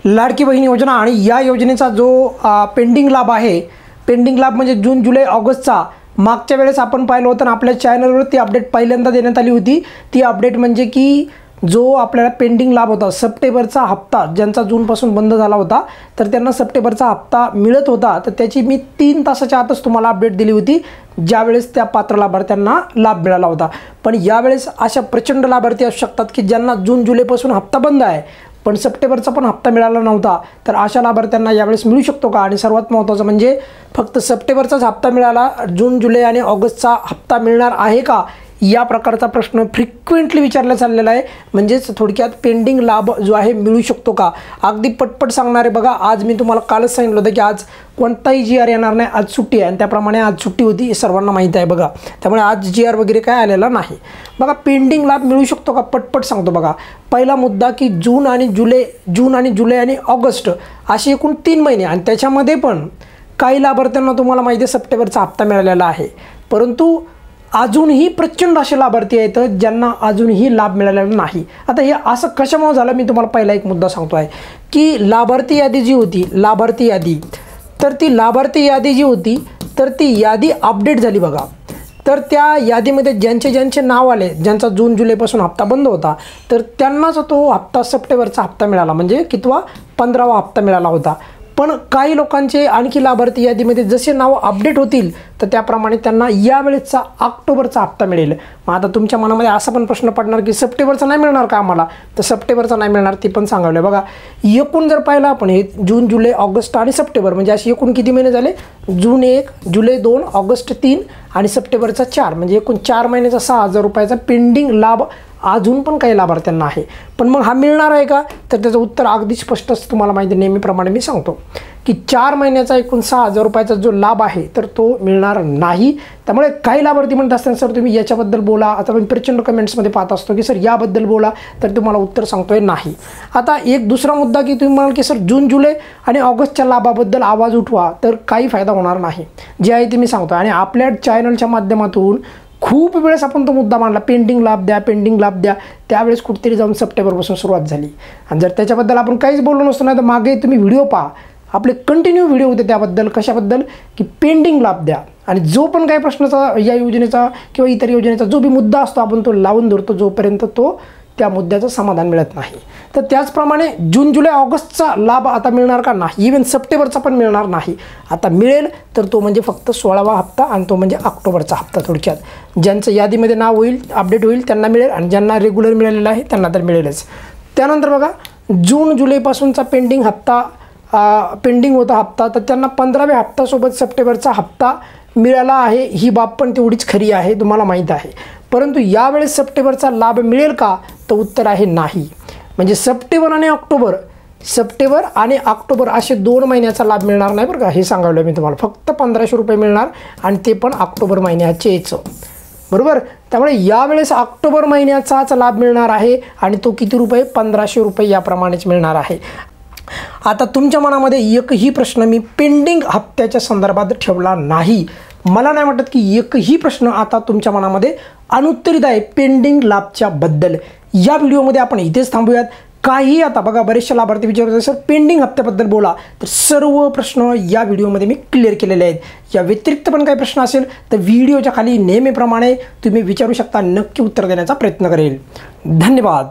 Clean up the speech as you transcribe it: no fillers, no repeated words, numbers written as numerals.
लाडकी बहीण योजना आणि या योजनेचा जो पेंडिंग लाभ आहे, पेंडिंग लाभ म्हणजे जून जुलै ऑगस्टचा मागच्या वेळेस आपण पाहिलं होतं आणि आपल्या चॅनलवर ती अपडेट पहिल्यांदा देण्यात आली होती। ती अपडेट म्हणजे की जो आपल्याला पेंडिंग लाभ होता सप्टेंबरचा हप्ता, ज्यांचा जूनपासून बंद झाला होता तर त्यांना सप्टेंबरचा हप्ता मिळत होता, तर त्याची मी 3 तासाच्या आतच तुम्हाला अपडेट दिली होती, ज्यावेळेस त्या पात्र लाभार्थ्यांना लाभ मिळाला होता। पण यावेळेस अशा प्रचंड लाभार्थी असू शकतात की ज्यांना जून जुलैपासून हप्ता बंद आहे पण सप्टेंबरचा पण हप्ता मिळाला नव्हता, तर अशा लाभार्थ्यांना यावेळेस मिळू शकतो का? आणि सर्वात महत्त्वाचं म्हणजे फक्त सप्टेंबरचाच हप्ता मिळाला, जून जुलै आणि ऑगस्टचा हप्ता मिळणार आहे का, या प्रकारचा प्रश्न फ्रिक्वेंटली विचारला चाललेला आहे। म्हणजेच थोडक्यात पेंडिंग लाभ जो आहे मिळू शकतो का? अगदी पटपट सांगणार आहे बघा। आज मी तुम्हाला कालच सांगितलं होतं की आज कोणताही GR येणार नाही, आज सुट्टी आहे आणि त्याप्रमाणे आज सुट्टी होती, हे सर्वांना माहीत आहे बघा। त्यामुळे आज GR वगैरे काय आलेला नाही बघा। पेंडिंग लाभ मिळू शकतो का? पटपट सांगतो बघा। पहिला मुद्दा की जून आणि जुलै आणि ऑगस्ट असे एकूण 3 महिने आणि त्याच्यामध्ये पण काही लाभार्थ्यांना तुम्हाला माहिती आहे सप्टेंबरचा हप्ता मिळालेला आहे, परंतु अजूनही प्रचंड असे लाभार्थी आहेत ज्यांना अजूनही लाभ मिळालेला नाही। आता हे असं कशामुळे झालं मी तुम्हाला पहिला एक मुद्दा सांगतो आहे की लाभार्थी यादी जी होती, लाभार्थी यादी, तर ती लाभार्थी यादी जी होती तर ती यादी अपडेट झाली बघा। तर त्या यादीमध्ये ज्यांचे नाव आले, ज्यांचा जून जुलैपासून हप्ता बंद होता, तर त्यांनाच तो हप्ता सप्टेंबरचा हप्ता मिळाला, म्हणजे कितवा 15वा हप्ता मिळाला होता। पण काही लोकांचे आणखी लाभार्थी यादीमध्ये जसे नाव अपडेट होतील तर त्याप्रमाणे त्यांना यावेळेसचा ऑक्टोबरचा हप्ता मिळेल। मग आता तुमच्या मनामध्ये असा पण प्रश्न पडणार की सप्टेंबरचा नाही मिळणार का आम्हाला? तर सप्टेंबरचा नाही मिळणार, ती पण सांगावलं बघा। एकूण जर पाहिलं आपण हे जून जुलै ऑगस्ट आणि सप्टेंबर म्हणजे असे एकूण किती महिने झाले? जून 1, जुलै 2, ऑगस्ट 3 आणि सप्टेंबरचा 4, म्हणजे एकूण 4 महिन्याचा 6,000 रुपयाचा पेंडिंग लाभ अजून पण काही लाभार्थ्यांना आहे। पण मग हा मिळणार आहे का? तर त्याचं उत्तर अगदी स्पष्टच तुम्हाला माहिती, नेहमीप्रमाणे मी सांगतो की 4 महिन्याचा एकूण 6,000 रुपयाचा जो लाभ आहे तर तो मिळणार नाही। त्यामुळे काही लाभार्थी म्हणत असतात सर तुम्ही याच्याबद्दल बोला, आता मी प्रचंड कमेंट्समध्ये पाहत असतो की सर याबद्दल बोला, तर तुम्हाला उत्तर सांगतोय नाही। आता एक दुसरा मुद्दा की तुम्ही म्हणाल की सर जून जुलै आणि ऑगस्टच्या लाभाबद्दल आवाज उठवा, तर काही फायदा होणार नाही, जे आहे ते मी सांगतो। आणि आपल्या चॅनलच्या माध्यमातून खूप वेळेस आपण तो मुद्दा मांडला, पेंडिंग लाभ द्या, पेंडिंग लाभ द्या, त्यावेळेस कुठेतरी जाऊन सप्टेंबरपासून सुरुवात झाली। आणि जर त्याच्याबद्दल आपण काहीच बोललो नसतो ना, तर मागे तुम्ही व्हिडिओ पहा, आपले कंटिन्यू व्हिडिओ होते त्याबद्दल, कशाबद्दल की पेंडिंग लाभ द्या। आणि जो पण काही प्रश्नाचा या योजनेचा किंवा इतर योजनेचा जो बी मुद्दा असतो आपण तो लावून धरतो जोपर्यंत तो त्या मुद्द्याचं समाधान मिळत नाही। तर त्याचप्रमाणे जून जुलै ऑगस्टचा लाभ आता मिळणार का? नाही, इव्हन सप्टेंबरचा पण मिळणार नाही। आता मिळेल तर तो म्हणजे फक्त 16वा हप्ता आणि तो म्हणजे ऑक्टोबरचा हप्ता। थोडक्यात ज्यांचं यादीमध्ये नाव होईल, अपडेट होईल त्यांना मिळेल आणि ज्यांना रेग्युलर मिळालेलं आहे त्यांना तर मिळेलच। त्यानंतर बघा जून जुलैपासूनचा पेंडिंग हप्ता पेंडिंग होता हप्ता, तर त्यांना 15व्या हप्त्यासोबत सप्टेंबरचा हप्ता मिळाला आहे, ही बाब पण तेवढीच खरी आहे, तुम्हाला माहीत आहे। परंतु यावेळेस सप्टेंबरचा लाभ मिळेल का? तर उत्तर आहे नाही। म्हणजे सप्टेंबर आणि ऑक्टोबर असे 2 महिन्याचा लाभ मिळणार नाही बरं का, हे सांगावलं मी तुम्हाला। फक्त 1500 रुपये मिळणार आणि ते पण ऑक्टोबर महिन्याचेच, बरोबर। त्यामुळे यावेळेस ऑक्टोबर महिन्याचाच लाभ मिळणार आहे आणि तो किती रुपये? 1500 रुपये याप्रमाणेच मिळणार आहे। आता तुमच्या मनामध्ये एकही प्रश्न मी पेंडिंग हप्त्याच्या संदर्भात ठेवला नाही। मला नाही वाटत की एकही प्रश्न आता तुमच्या मनामध्ये अनुत्तरित आहे पेंडिंग लाभच्या बद्दल। या व्हिडिओमध्ये आपण इथेच थांबूयात। काही आता बघा बरेचसे लाभार्थी विचारतात सर पेंडिंग हप्त्याबद्दल बोला, तर सर्व प्रश्न या व्हिडिओमध्ये मी क्लिअर केलेले आहेत। या व्यतिरिक्त पण काही प्रश्न असेल तर व्हिडिओच्या खाली नेहमीप्रमाणे तुम्ही विचारू शकता, नक्की उत्तर देण्याचा प्रयत्न करेल। धन्यवाद।